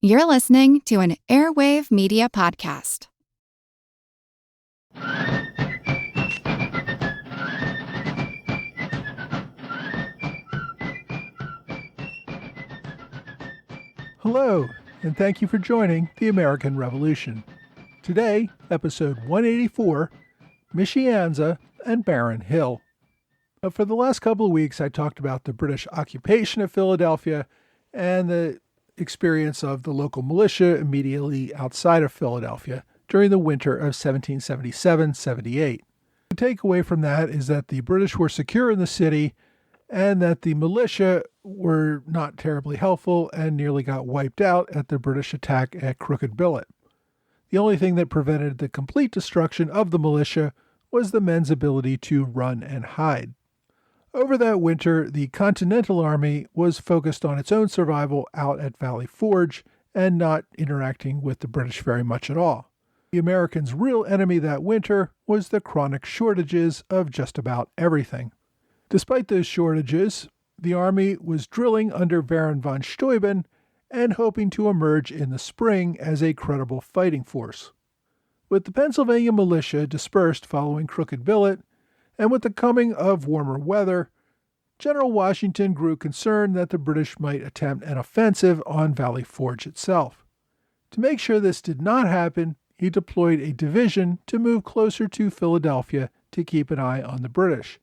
You're listening to an Airwave Media Podcast. Hello, and thank you for joining the American Revolution. Today, episode 184, Mischianza and Barren Hill. For the last couple of weeks, I talked about the British occupation of Philadelphia and the experience of the local militia immediately outside of Philadelphia during the winter of 1777-78. The takeaway from that is that the British were secure in the city and that the militia were not terribly helpful and nearly got wiped out at the British attack at Crooked Billet. The only thing that prevented the complete destruction of the militia was the men's ability to run and hide. Over that winter, the Continental Army was focused on its own survival out at Valley Forge and not interacting with the British very much at all. The Americans' real enemy that winter was the chronic shortages of just about everything. Despite those shortages, the Army was drilling under Baron von Steuben and hoping to emerge in the spring as a credible fighting force. With the Pennsylvania militia dispersed following Crooked Billet, and with the coming of warmer weather, General Washington grew concerned that the British might attempt an offensive on Valley Forge itself. To make sure this did not happen, he deployed a division to move closer to Philadelphia to keep an eye on the British,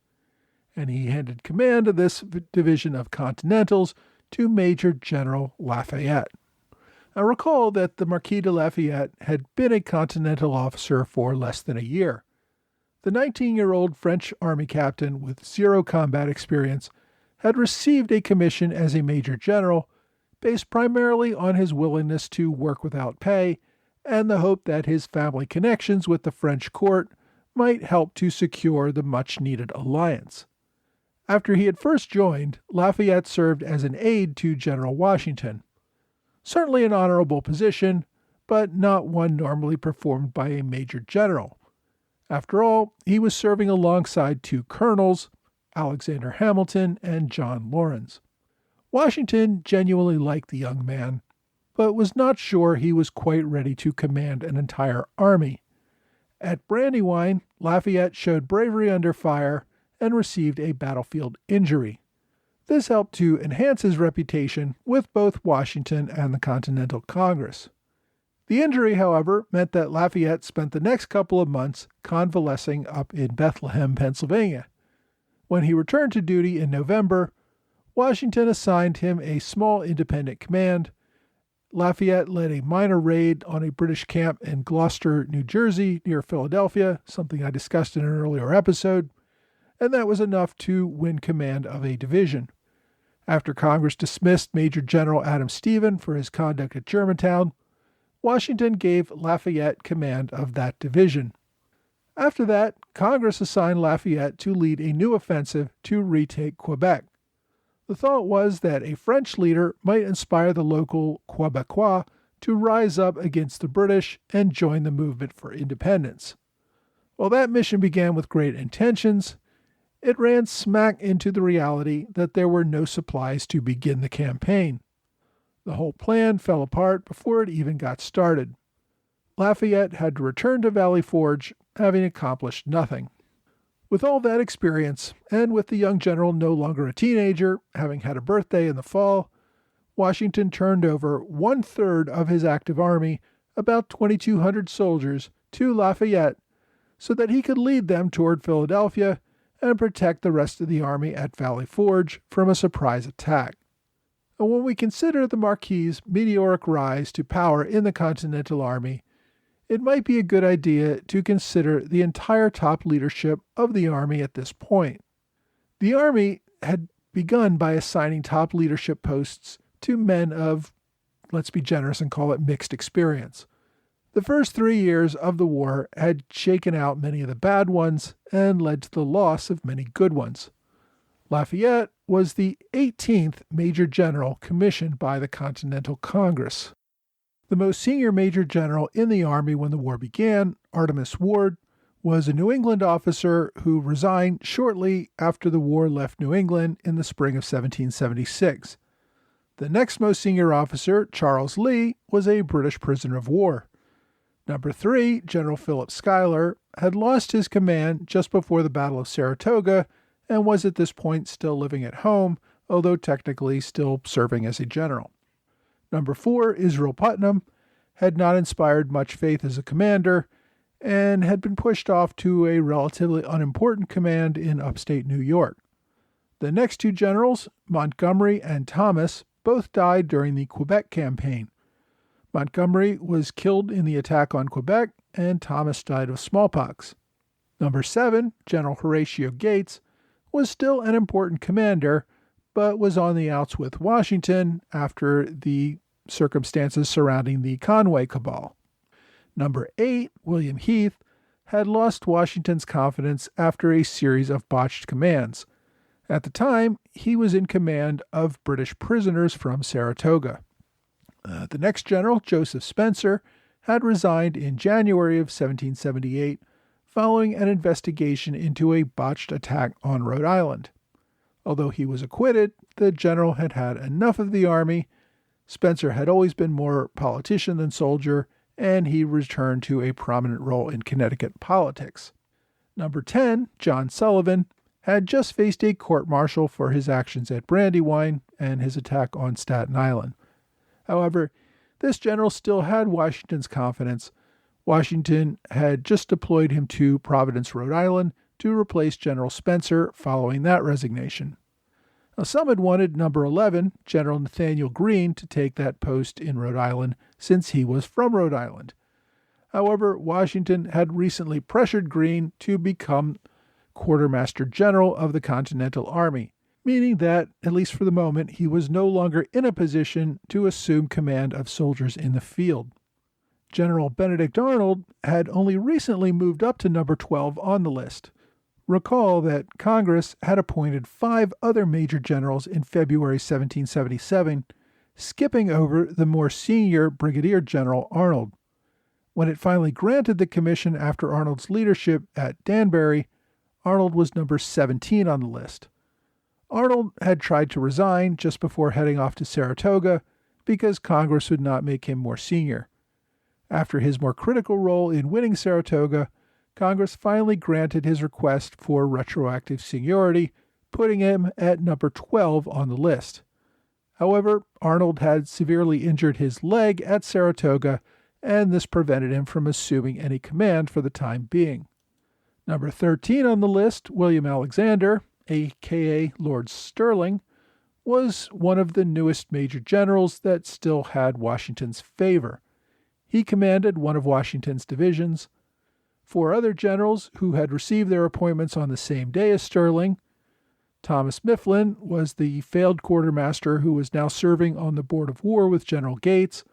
and he handed command of this division of Continentals to Major General Lafayette. Now recall that the Marquis de Lafayette had been a Continental officer for less than a year. The 19-year-old French Army captain with zero combat experience had received a commission as a major general based primarily on his willingness to work without pay and the hope that his family connections with the French court might help to secure the much-needed alliance. After he had first joined, Lafayette served as an aide to General Washington. Certainly an honorable position, but not one normally performed by a major general. After all, he was serving alongside two colonels, Alexander Hamilton and John Lawrence. Washington genuinely liked the young man, but was not sure he was quite ready to command an entire army. At Brandywine, Lafayette showed bravery under fire and received a battlefield injury. This helped to enhance his reputation with both Washington and the Continental Congress. The injury, however, meant that Lafayette spent the next couple of months convalescing up in Bethlehem, Pennsylvania. When he returned to duty in November, Washington assigned him a small independent command. Lafayette led a minor raid on a British camp in Gloucester, New Jersey, near Philadelphia, something I discussed in an earlier episode, and that was enough to win command of a division. After Congress dismissed Major General Adam Stephen for his conduct at Germantown, Washington gave Lafayette command of that division. After that, Congress assigned Lafayette to lead a new offensive to retake Quebec. The thought was that a French leader might inspire the local Quebecois to rise up against the British and join the movement for independence. While that mission began with great intentions, it ran smack into the reality that there were no supplies to begin the campaign. The whole plan fell apart before it even got started. Lafayette had to return to Valley Forge, having accomplished nothing. With all that experience, and with the young general no longer a teenager, having had a birthday in the fall, Washington turned over 1/3 of his active army, about 2,200 soldiers, to Lafayette so that he could lead them toward Philadelphia and protect the rest of the army at Valley Forge from a surprise attack. And when we consider the Marquis's meteoric rise to power in the Continental Army, it might be a good idea to consider the entire top leadership of the Army at this point. The Army had begun by assigning top leadership posts to men of, let's be generous and call it mixed experience. The first 3 years of the war had shaken out many of the bad ones and led to the loss of many good ones. Lafayette was the 18th Major General commissioned by the Continental Congress. The most senior Major General in the Army when the war began, Artemus Ward, was a New England officer who resigned shortly after the war left New England in the spring of 1776. The next most senior officer, Charles Lee, was a British prisoner of war. Number 3, General Philip Schuyler, had lost his command just before the Battle of Saratoga and was at this point still living at home, although technically still serving as a general. Number 4, Israel Putnam, had not inspired much faith as a commander and had been pushed off to a relatively unimportant command in upstate New York. The next two generals, Montgomery and Thomas, both died during the Quebec campaign. Montgomery was killed in the attack on Quebec, and Thomas died of smallpox. Number 7, General Horatio Gates, was still an important commander, but was on the outs with Washington after the circumstances surrounding the Conway Cabal. Number 8, William Heath, had lost Washington's confidence after a series of botched commands. At the time, he was in command of British prisoners from Saratoga. The next general, Joseph Spencer, had resigned in January of 1778 following an investigation into a botched attack on Rhode Island. Although he was acquitted, the general had had enough of the army. Spencer had always been more politician than soldier, and he returned to a prominent role in Connecticut politics. Number 10, John Sullivan, had just faced a court-martial for his actions at Brandywine and his attack on Staten Island. However, this general still had Washington's confidence. Washington had just deployed him to Providence, Rhode Island, to replace General Spencer following that resignation. Now, some had wanted number 11, General Nathaniel Greene, to take that post in Rhode Island since he was from Rhode Island. However, Washington had recently pressured Greene to become Quartermaster General of the Continental Army, meaning that, at least for the moment, he was no longer in a position to assume command of soldiers in the field. General Benedict Arnold had only recently moved up to number 12 on the list. Recall that Congress had appointed 5 other major generals in February 1777, skipping over the more senior Brigadier General Arnold. When it finally granted the commission after Arnold's leadership at Danbury, Arnold was number 17 on the list. Arnold had tried to resign just before heading off to Saratoga because Congress would not make him more senior. After his more critical role in winning Saratoga, Congress finally granted his request for retroactive seniority, putting him at number 12 on the list. However, Arnold had severely injured his leg at Saratoga, and this prevented him from assuming any command for the time being. Number 13 on the list, William Alexander, a.k.a. Lord Stirling, was one of the newest major generals that still had Washington's favor. He commanded one of Washington's divisions. 4 other generals who had received their appointments on the same day as Stirling. Thomas Mifflin was the failed quartermaster who was now serving on the Board of War with General Gates.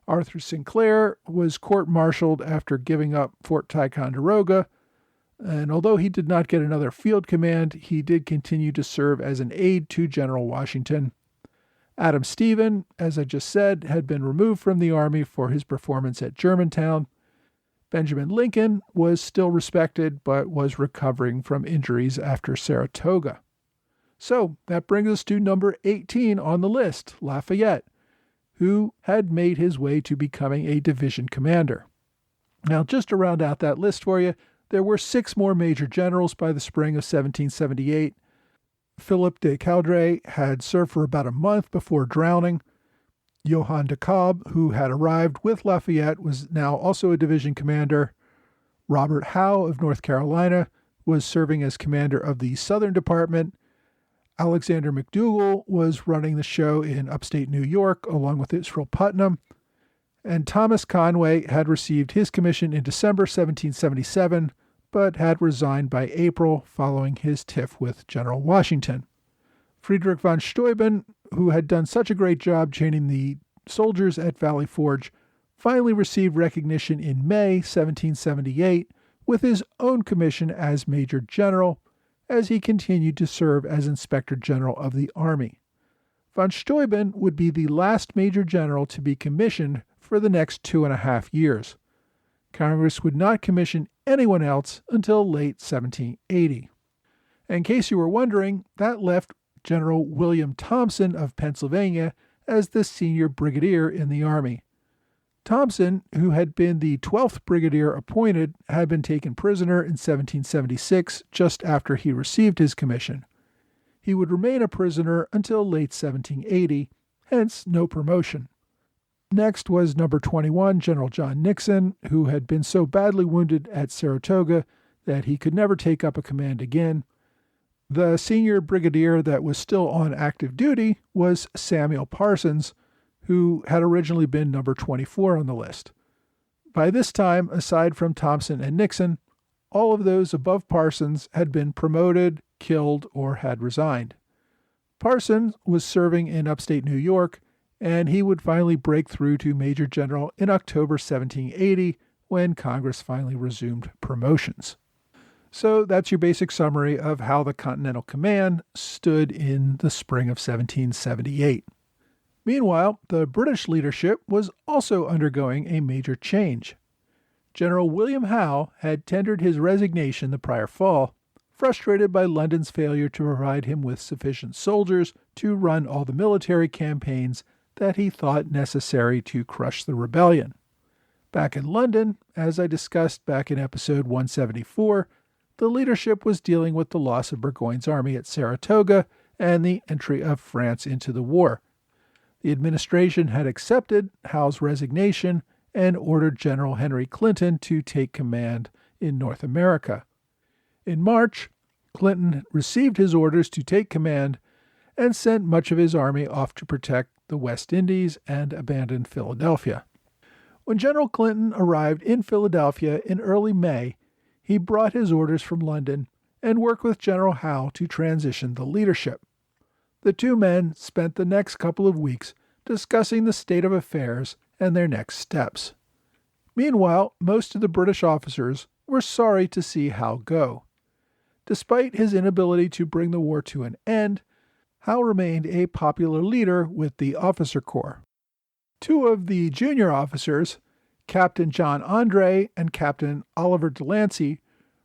Arthur Sinclair was court-martialed after giving up Fort Ticonderoga, and although he did not get another field command, he did continue to serve as an aide to General Washington. Adam Stephen, as I just said, had been removed from the Army for his performance at Germantown. Benjamin Lincoln was still respected, but was recovering from injuries after Saratoga. So that brings us to number 18 on the list, Lafayette, who had made his way to becoming a division commander. Now, just to round out that list for you, there were 6 more major generals by the spring of 1778. Philip de Caudray had served for about a month before drowning. Johann de Cobb, who had arrived with Lafayette, was now also a division commander. Robert Howe of North Carolina was serving as commander of the Southern Department. Alexander McDougall was running the show in upstate New York along with Israel Putnam. And Thomas Conway had received his commission in December 1777, but had resigned by April following his tiff with General Washington. Friedrich von Steuben, who had done such a great job training the soldiers at Valley Forge, finally received recognition in May 1778 with his own commission as Major General, as he continued to serve as Inspector General of the Army. Von Steuben would be the last Major General to be commissioned for the next 2.5 years. Congress would not commission anyone else until late 1780. In case you were wondering, that left General William Thompson of Pennsylvania as the senior brigadier in the Army. Thompson, who had been the 12th brigadier appointed, had been taken prisoner in 1776 just after he received his commission. He would remain a prisoner until late 1780, hence no promotion. Next was number 21, General John Nixon, who had been so badly wounded at Saratoga that he could never take up a command again. The senior brigadier that was still on active duty was Samuel Parsons, who had originally been number 24 on the list. By this time, aside from Thompson and Nixon, all of those above Parsons had been promoted, killed, or had resigned. Parsons was serving in upstate New York, and he would finally break through to Major General in October 1780 when Congress finally resumed promotions. So that's your basic summary of how the Continental Command stood in the spring of 1778. Meanwhile, the British leadership was also undergoing a major change. General William Howe had tendered his resignation the prior fall, frustrated by London's failure to provide him with sufficient soldiers to run all the military campaigns that he thought necessary to crush the rebellion. Back in London, as I discussed back in episode 174, the leadership was dealing with the loss of Burgoyne's army at Saratoga and the entry of France into the war. The administration had accepted Howe's resignation and ordered General Henry Clinton to take command in North America. In March, Clinton received his orders to take command and sent much of his army off to protect the West Indies and abandoned Philadelphia. When General Clinton arrived in Philadelphia in early May, he brought his orders from London and worked with General Howe to transition the leadership. The two men spent the next couple of weeks discussing the state of affairs and their next steps. Meanwhile, most of the British officers were sorry to see Howe go. Despite his inability to bring the war to an end, Howe remained a popular leader with the officer corps. Two of the junior officers, Captain John Andre and Captain Oliver Delancey,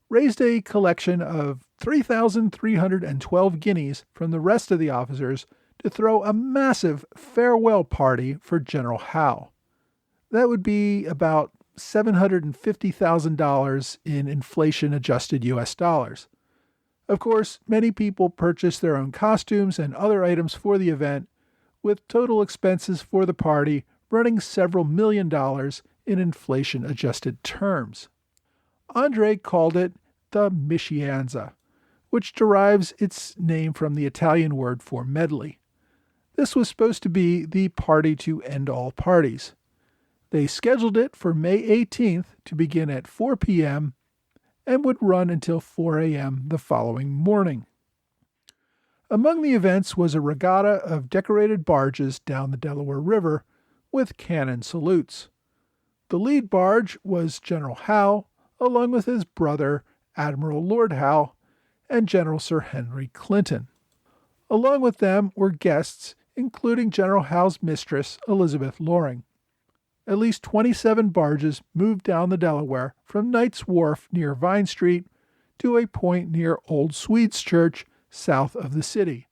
raised a collection of 3,312 guineas from the rest of the officers to throw a massive farewell party for General Howe. That would be about $750,000 in inflation-adjusted U.S. dollars. Of course, many people purchased their own costumes and other items for the event, with total expenses for the party running several $1 million in inflation-adjusted terms. Andre called it the Mischianza, which derives its name from the Italian word for medley. This was supposed to be the party to end all parties. They scheduled it for May 18th to begin at 4 p.m. and would run until 4 a.m. the following morning. Among the events was a regatta of decorated barges down the Delaware River with cannon salutes. The lead barge was General Howe, along with his brother, Admiral Lord Howe, and General Sir Henry Clinton. Along with them were guests, including General Howe's mistress, Elizabeth Loring. At least 27 barges moved down the Delaware from Knight's Wharf near Vine Street to a point near Old Swedes Church south of the city,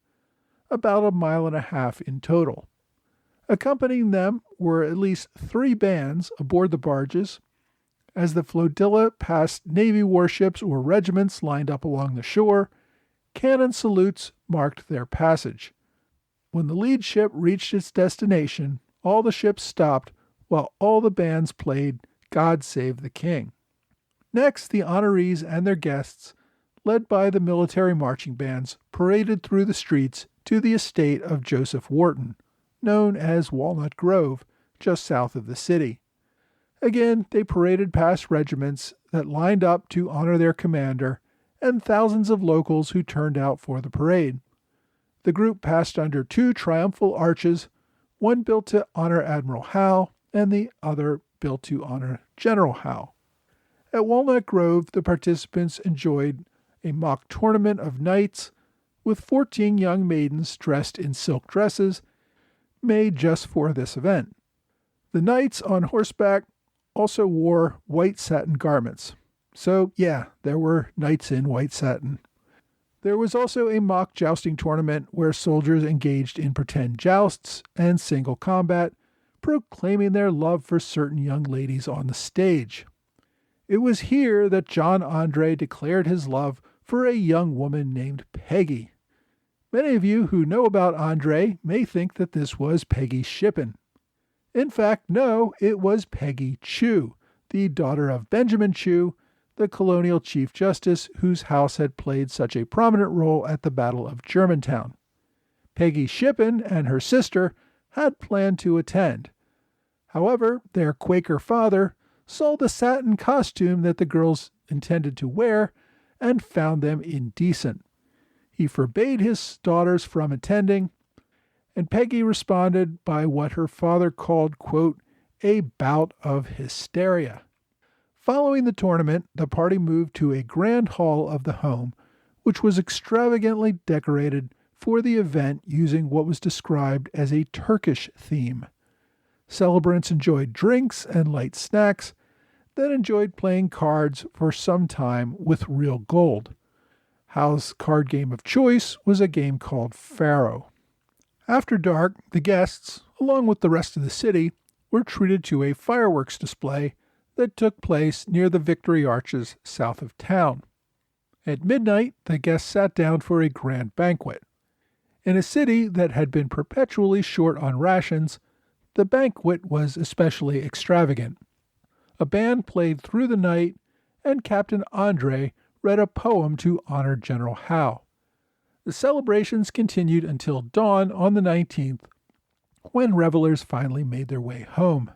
about 1.5 miles in total. Accompanying them were at least 3 bands aboard the barges. As the flotilla passed Navy warships or regiments lined up along the shore, cannon salutes marked their passage. When the lead ship reached its destination, all the ships stopped while all the bands played God Save the King. Next, the honorees and their guests, led by the military marching bands, paraded through the streets to the estate of Joseph Wharton, known as Walnut Grove, just south of the city. Again, they paraded past regiments that lined up to honor their commander and thousands of locals who turned out for the parade. The group passed under 2 triumphal arches, one built to honor Admiral Howe and the other built to honor General Howe. At Walnut Grove, the participants enjoyed a mock tournament of knights with 14 young maidens dressed in silk dresses made just for this event. The knights on horseback also wore white satin garments. So, yeah, there were knights in white satin. There was also a mock jousting tournament where soldiers engaged in pretend jousts and single combat, proclaiming their love for certain young ladies on the stage. It was here that John Andre declared his love for a young woman named Peggy. Many of you who know about Andre may think that this was Peggy Shippen. In fact, no, it was Peggy Chew, the daughter of Benjamin Chew, the colonial chief justice whose house had played such a prominent role at the Battle of Germantown. Peggy Shippen and her sister had planned to attend. However, their Quaker father saw the satin costume that the girls intended to wear and found them indecent. He forbade his daughters from attending, and Peggy responded by what her father called, quote, a bout of hysteria. Following the tournament, the party moved to a grand hall of the home, which was extravagantly decorated for the event using what was described as a Turkish theme. Celebrants enjoyed drinks and light snacks, then enjoyed playing cards for some time with real gold. Howe's card game of choice was a game called Pharaoh. After dark, the guests, along with the rest of the city, were treated to a fireworks display that took place near the Victory Arches south of town. At midnight, the guests sat down for a grand banquet. In a city that had been perpetually short on rations, the banquet was especially extravagant. A band played through the night, and Captain Andre read a poem to honor General Howe. The celebrations continued until dawn on the 19th, when revelers finally made their way home.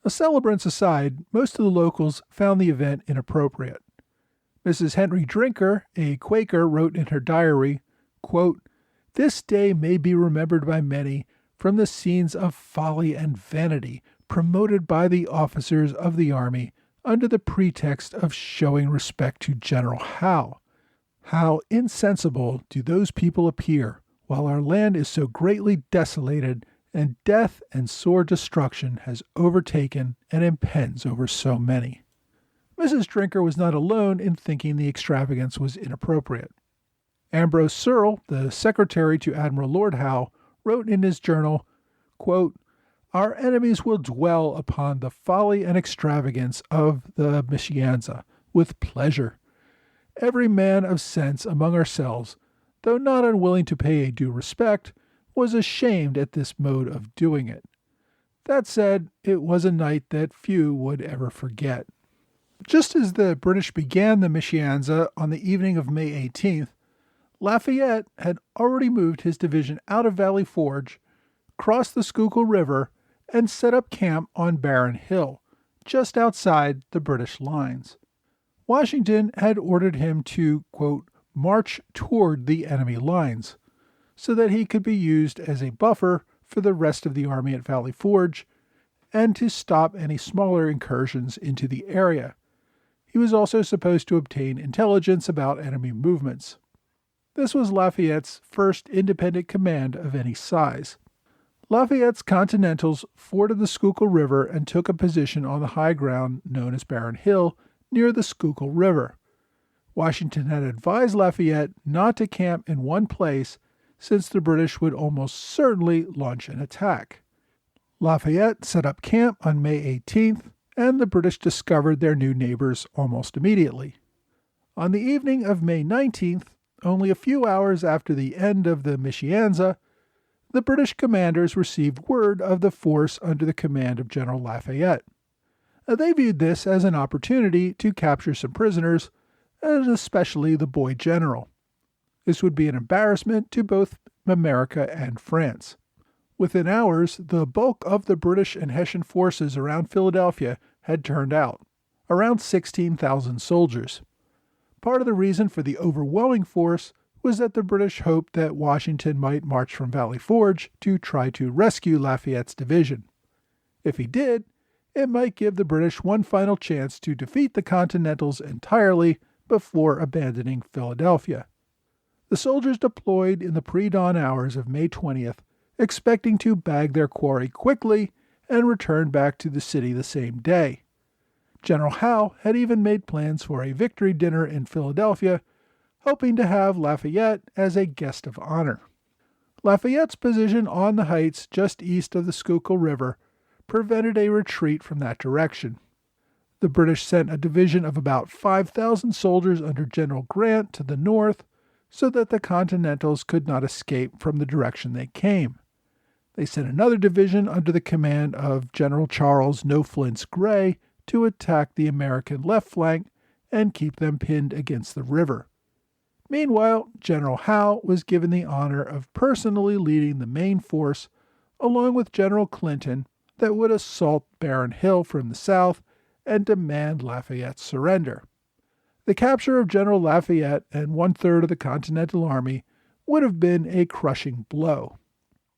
The celebrants aside, most of the locals found the event inappropriate. Mrs. Henry Drinker, a Quaker, wrote in her diary, quote, this day may be remembered by many from the scenes of folly and vanity promoted by the officers of the army under the pretext of showing respect to General Howe. How insensible do those people appear, while our land is so greatly desolated, and death and sore destruction has overtaken and impends over so many. Mrs. Drinker was not alone in thinking the extravagance was inappropriate. Ambrose Searle, the secretary to Admiral Lord Howe, wrote in his journal, quote, our enemies will dwell upon the folly and extravagance of the Mischianza with pleasure. Every man of sense among ourselves, though not unwilling to pay a due respect, was ashamed at this mode of doing it. That said, it was a night that few would ever forget. Just as the British began the Mischianza on the evening of May 18th, Lafayette had already moved his division out of Valley Forge, crossed the Schuylkill River, and set up camp on Barren Hill, just outside the British lines. Washington had ordered him to, quote, march toward the enemy lines, so that he could be used as a buffer for the rest of the army at Valley Forge, and to stop any smaller incursions into the area. He was also supposed to obtain intelligence about enemy movements. This was Lafayette's first independent command of any size. Lafayette's Continentals forded the Schuylkill River and took a position on the high ground known as Barren Hill near the Schuylkill River. Washington had advised Lafayette not to camp in one place since the British would almost certainly launch an attack. Lafayette set up camp on May 18th, and the British discovered their new neighbors almost immediately. On the evening of May 19th, only a few hours after the end of the Mischianza, the British commanders received word of the force under the command of General Lafayette. They viewed this as an opportunity to capture some prisoners, and especially the boy general. This would be an embarrassment to both America and France. Within hours, the bulk of the British and Hessian forces around Philadelphia had turned out, around 16,000 soldiers. Part of the reason for the overwhelming force was that the British hoped that Washington might march from Valley Forge to try to rescue Lafayette's division. If he did, it might give the British one final chance to defeat the Continentals entirely before abandoning Philadelphia. The soldiers deployed in the pre-dawn hours of May 20th, expecting to bag their quarry quickly and return back to the city the same day. General Howe had even made plans for a victory dinner in Philadelphia, hoping to have Lafayette as a guest of honor. Lafayette's position on the heights just east of the Schuylkill River prevented a retreat from that direction. The British sent a division of about 5,000 soldiers under General Grant to the north so that the Continentals could not escape from the direction they came. They sent another division under the command of General Charles No Flints Gray to attack the American left flank and keep them pinned against the river. Meanwhile, General Howe was given the honor of personally leading the main force, along with General Clinton, that would assault Barren Hill from the south and demand Lafayette's surrender. The capture of General Lafayette and one-third of the Continental Army would have been a crushing blow.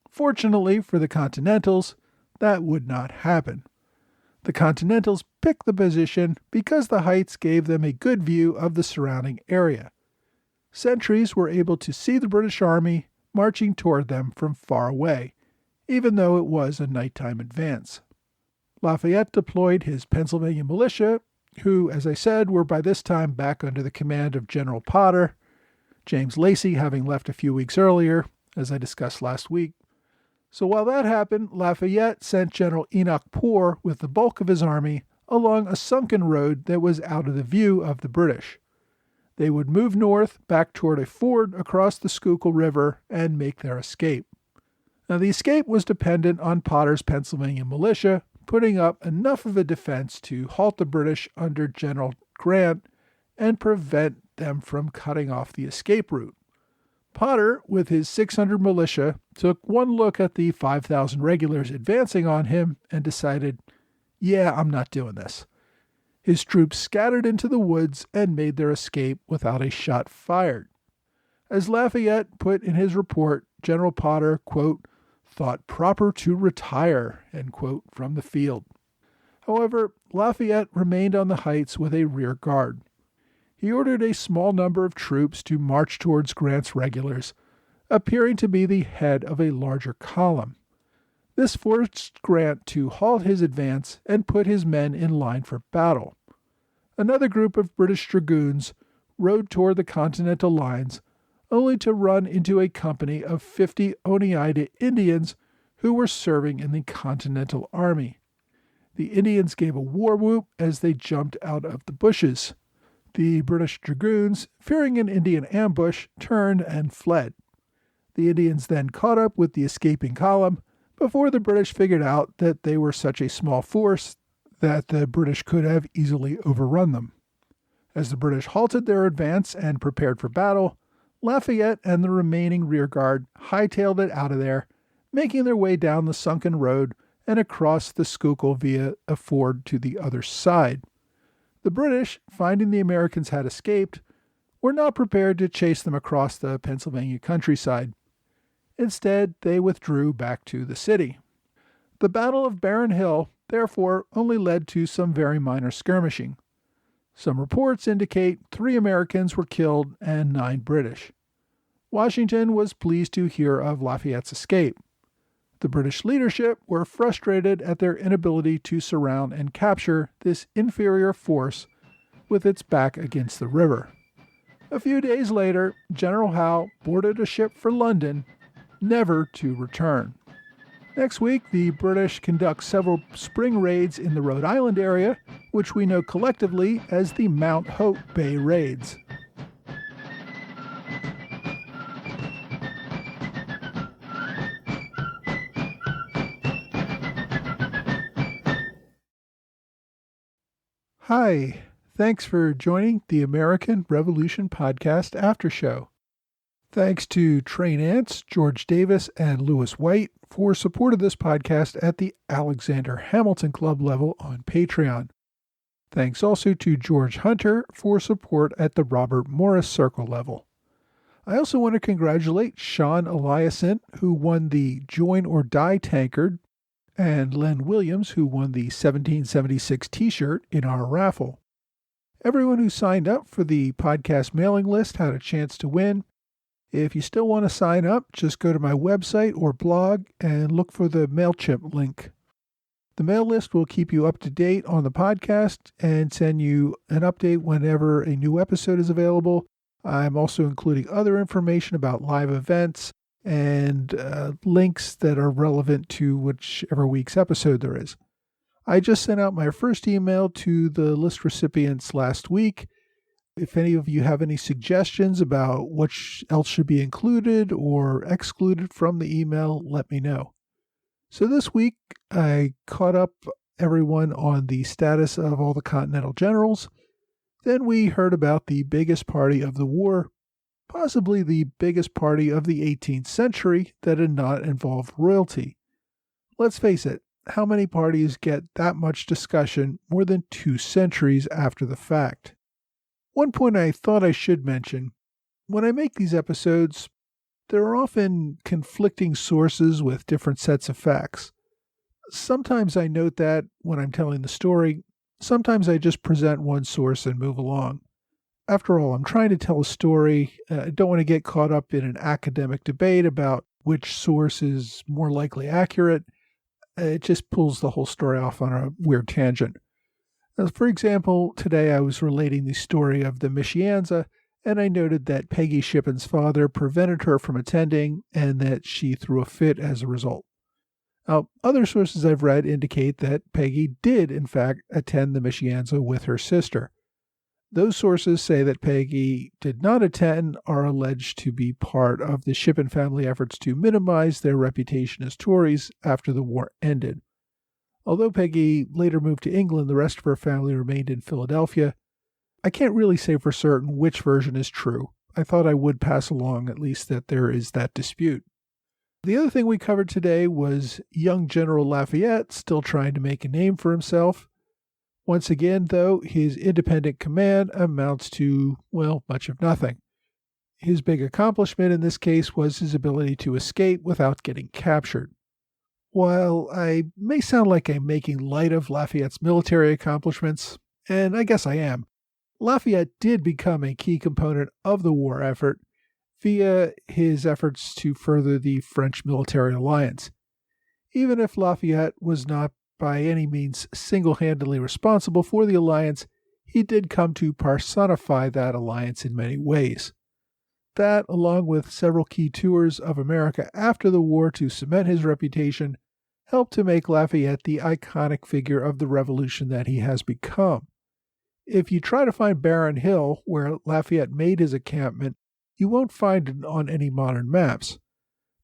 Fortunately for the Continentals, that would not happen. The Continentals picked the position because the heights gave them a good view of the surrounding area. Sentries were able to see the British Army marching toward them from far away, even though it was a nighttime advance. Lafayette deployed his Pennsylvania militia, who, as I said, were by this time back under the command of General Potter, James Lacey having left a few weeks earlier, as I discussed last week. So while that happened, Lafayette sent General Enoch Poor with the bulk of his army along a sunken road that was out of the view of the British. They would move north back toward a ford across the Schuylkill River and make their escape. Now, the escape was dependent on Potter's Pennsylvania militia putting up enough of a defense to halt the British under General Grant and prevent them from cutting off the escape route. Potter, with his 600 militia, took one look at the 5,000 regulars advancing on him and decided, yeah, I'm not doing this. His troops scattered into the woods and made their escape without a shot fired. As Lafayette put in his report, General Potter, quote, thought proper to retire, end quote, from the field. However, Lafayette remained on the heights with a rear guard. He ordered a small number of troops to march towards Grant's regulars, appearing to be the head of a larger column. This forced Grant to halt his advance and put his men in line for battle. Another group of British dragoons rode toward the Continental lines, only to run into a company of 50 Oneida Indians who were serving in the Continental Army. The Indians gave a war whoop as they jumped out of the bushes. The British dragoons, fearing an Indian ambush, turned and fled. The Indians then caught up with the escaping column before the British figured out that they were such a small force that the British could have easily overrun them. As the British halted their advance and prepared for battle, Lafayette and the remaining rearguard hightailed it out of there, making their way down the sunken road and across the Schuylkill via a ford to the other side. The British, finding the Americans had escaped, were not prepared to chase them across the Pennsylvania countryside. Instead, they withdrew back to the city. The Battle of Barren Hill, therefore, only led to some very minor skirmishing. Some reports indicate 3 Americans were killed and 9 British. Washington was pleased to hear of Lafayette's escape. The British leadership were frustrated at their inability to surround and capture this inferior force with its back against the river. A few days later, General Howe boarded a ship for London, never to return. Next week, the British conduct several spring raids in the Rhode Island area, which we know collectively as the Mount Hope Bay Raids. Hi, thanks for joining the American Revolution Podcast After Show. Thanks to Train Ants, George Davis, and Lewis White for support of this podcast at the Alexander Hamilton Club level on Patreon. Thanks also to George Hunter for support at the Robert Morris Circle level. I also want to congratulate Sean Eliason, who won the Join or Die tankard, and Len Williams, who won the 1776 t-shirt in our raffle. Everyone who signed up for the podcast mailing list had a chance to win. If you still want to sign up, just go to my website or blog and look for the MailChimp link. The mail list will keep you up to date on the podcast and send you an update whenever a new episode is available, I'm also including other information about live events and links that are relevant to whichever week's episode there is. I just sent out my first email to the list recipients last week. If any of you have any suggestions about what else should be included or excluded from the email, let me know. So this week, I caught up everyone on the status of all the Continental generals. Then we heard about the biggest party of the war, possibly the biggest party of the 18th century that had not involved royalty. Let's face it, how many parties get that much discussion more than 2 centuries after the fact? One point I thought I should mention, when I make these episodes, there are often conflicting sources with different sets of facts. Sometimes I note that when I'm telling the story, sometimes I just present one source and move along. After all, I'm trying to tell a story. I don't want to get caught up in an academic debate about which source is more likely accurate. It just pulls the whole story off on a weird tangent. For example, today I was relating the story of the Mischianza, and I noted that Peggy Shippen's father prevented her from attending and that she threw a fit as a result. Now, other sources I've read indicate that Peggy did, in fact, attend the Mischianza with her sister. Those sources say that Peggy did not attend are alleged to be part of the Shippen family efforts to minimize their reputation as Tories after the war ended. Although Peggy later moved to England, the rest of her family remained in Philadelphia. I can't really say for certain which version is true. I thought I would pass along at least that there is that dispute. The other thing we covered today was young General Lafayette still trying to make a name for himself. Once again, though, his independent command amounts to, well, much of nothing. His big accomplishment in this case was his ability to escape without getting captured. While I may sound like I'm making light of Lafayette's military accomplishments, and I guess I am, Lafayette did become a key component of the war effort via his efforts to further the French military alliance. Even if Lafayette was not by any means single-handedly responsible for the alliance, he did come to personify that alliance in many ways. That, along with several key tours of America after the war to cement his reputation, helped to make Lafayette the iconic figure of the revolution that he has become. If you try to find Barren Hill, where Lafayette made his encampment, you won't find it on any modern maps.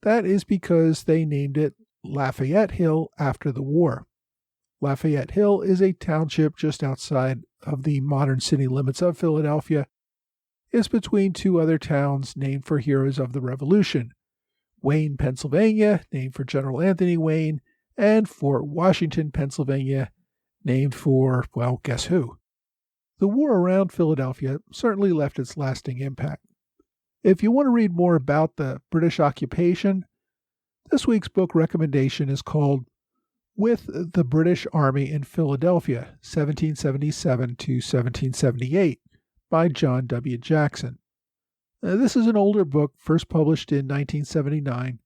That is because they named it Lafayette Hill after the war. Lafayette Hill is a township just outside of the modern city limits of Philadelphia. It's between two other towns named for heroes of the Revolution, Wayne, Pennsylvania, named for General Anthony Wayne, and Fort Washington, Pennsylvania, named for, well, guess who? The war around Philadelphia certainly left its lasting impact. If you want to read more about the British occupation, this week's book recommendation is called With the British Army in Philadelphia, 1777 to 1778, by John W. Jackson. This is an older book, first published in 1979.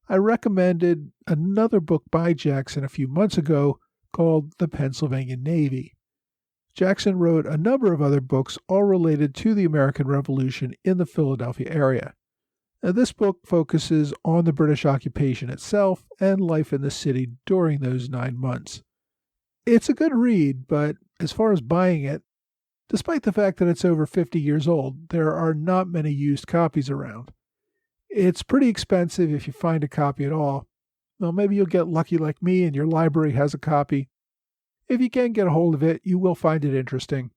I recommended another book by Jackson a few months ago called The Pennsylvania Navy. Jackson wrote a number of other books all related to the American Revolution in the Philadelphia area. This book focuses on the British occupation itself and life in the city during those 9 months. It's a good read, but as far as buying it, despite the fact that it's over 50 years old, there are not many used copies around. It's pretty expensive if you find a copy at all. Well, maybe you'll get lucky like me and your library has a copy. If you can get a hold of it, you will find it interesting.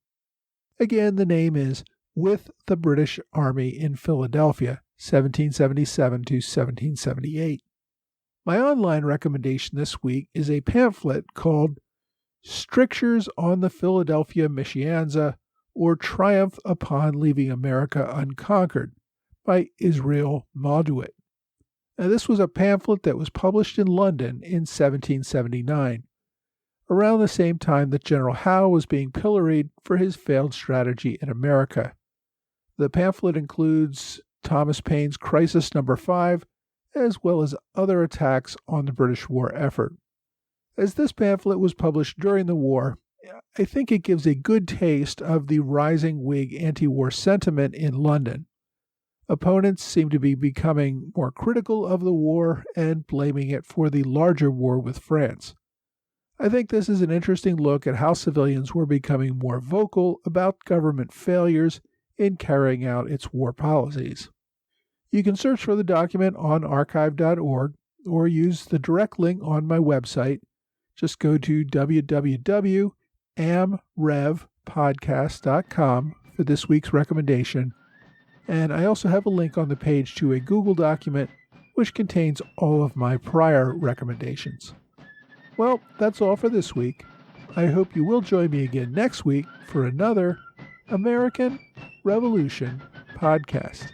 Again, the name is With the British Army in Philadelphia, 1777 to 1778. My online recommendation this week is a pamphlet called Strictures on the Philadelphia Mischianza, or Triumph Upon Leaving America Unconquered, by Israel Mauduit. Now, this was a pamphlet that was published in London in 1779, around the same time that General Howe was being pilloried for his failed strategy in America. The pamphlet includes Thomas Paine's Crisis No. 5, as well as other attacks on the British war effort. As this pamphlet was published during the war, I think it gives a good taste of the rising Whig anti-war sentiment in London. Opponents seem to be becoming more critical of the war and blaming it for the larger war with France. I think this is an interesting look at how civilians were becoming more vocal about government failures in carrying out its war policies. You can search for the document on archive.org or use the direct link on my website. Just go to www.amrevpodcast.com for this week's recommendation. And I also have a link on the page to a Google document which contains all of my prior recommendations. Well, that's all for this week. I hope you will join me again next week for another American Revolution podcast.